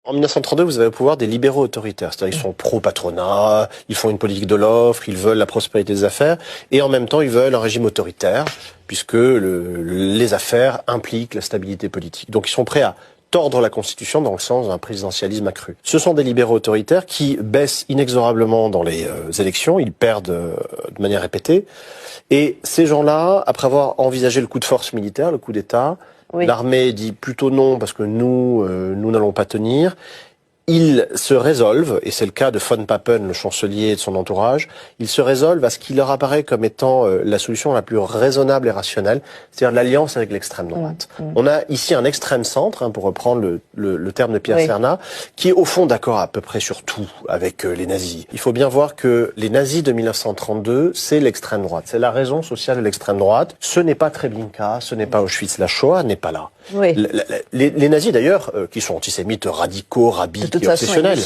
En 1932, vous avez au pouvoir des libéraux autoritaires, c'est-à-dire ils sont pro-patronat, ils font une politique de l'offre, ils veulent la prospérité des affaires, et en même temps ils veulent un régime autoritaire, puisque les affaires impliquent la stabilité politique. Donc ils sont prêts à tordre la Constitution dans le sens d'un présidentialisme accru. Ce sont des libéraux autoritaires qui baissent inexorablement dans les élections, ils perdent de manière répétée, et ces gens-là, après avoir envisagé le coup de force militaire, le coup d'État, oui. L'armée dit plutôt non parce que nous n'allons pas tenir. Ils se résolvent, et c'est le cas de von Papen, le chancelier et de son entourage, ils se résolvent à ce qui leur apparaît comme étant la solution la plus raisonnable et rationnelle, c'est-à-dire l'alliance avec l'extrême droite. On a ici un extrême centre, pour reprendre le terme de Pierre Cernat, qui est au fond d'accord à peu près sur tout avec les nazis. Il faut bien voir que les nazis de 1932, c'est l'extrême droite, c'est la raison sociale de l'extrême droite. Ce n'est pas Treblinka, ce n'est pas Auschwitz, la Shoah n'est pas là. Oui. Les nazis d'ailleurs, qui sont antisémites radicaux, rabiques et obsessionnels.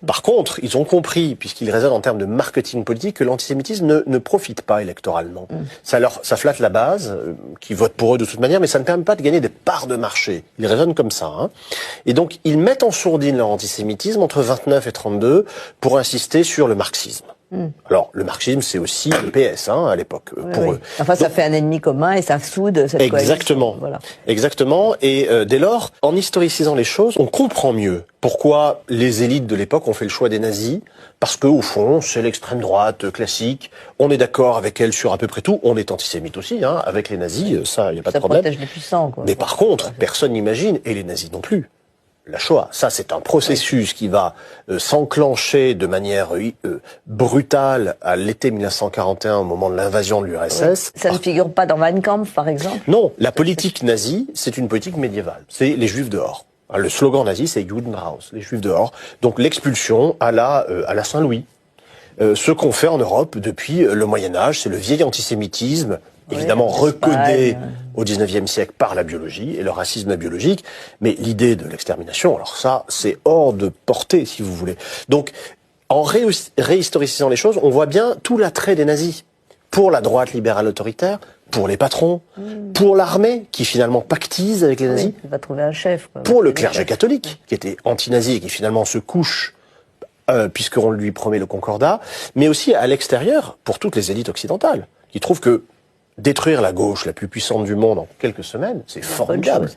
Par contre, ils ont compris, puisqu'ils raisonnent en termes de marketing politique, que l'antisémitisme ne profite pas électoralement. Ça flatte la base, qui vote pour eux de toute manière, mais ça ne permet pas de gagner des parts de marché. Ils raisonnent comme ça. Et donc, ils mettent en sourdine leur antisémitisme entre 29 et 32 pour insister sur le marxisme. Alors, le marxisme, c'est aussi le PS, à l'époque, pour eux. Enfin, ça fait un ennemi commun et ça soude cette coalition. Voilà. Exactement. Et dès lors, en historicisant les choses, on comprend mieux pourquoi les élites de l'époque ont fait le choix des nazis. Parce que, au fond, c'est l'extrême droite classique. On est d'accord avec elle sur à peu près tout. On est antisémite aussi, avec les nazis. Ça, il n'y a pas de problème. Ça protège les puissants, quoi. Mais par contre, personne n'imagine, et les nazis non plus, la Shoah. Ça, c'est un processus qui va s'enclencher de manière brutale à l'été 1941, au moment de l'invasion de l'URSS. Ça ne figure pas dans Mein Kampf, par exemple? Non, la politique nazie, c'est une politique médiévale. C'est les Juifs dehors. Le slogan nazi, c'est Judenraus, les Juifs dehors. Donc l'expulsion à la Saint-Louis. Ce qu'on fait en Europe depuis le Moyen-Âge, c'est le vieil antisémitisme, évidemment recodé au XIXe siècle par la biologie et le racisme biologique, mais l'idée de l'extermination, alors ça, c'est hors de portée, si vous voulez. Donc, en réhistoricisant les choses, on voit bien tout l'attrait des nazis pour la droite libérale autoritaire, pour les patrons, pour l'armée, qui finalement pactise avec les nazis, va trouver un chef, quoi. Pour le clergé catholique, qui était anti-nazi et qui finalement se couche puisqu'on lui promet le concordat, mais aussi à l'extérieur, pour toutes les élites occidentales, qui trouvent que détruire la gauche la plus puissante du monde en quelques semaines, c'est formidable.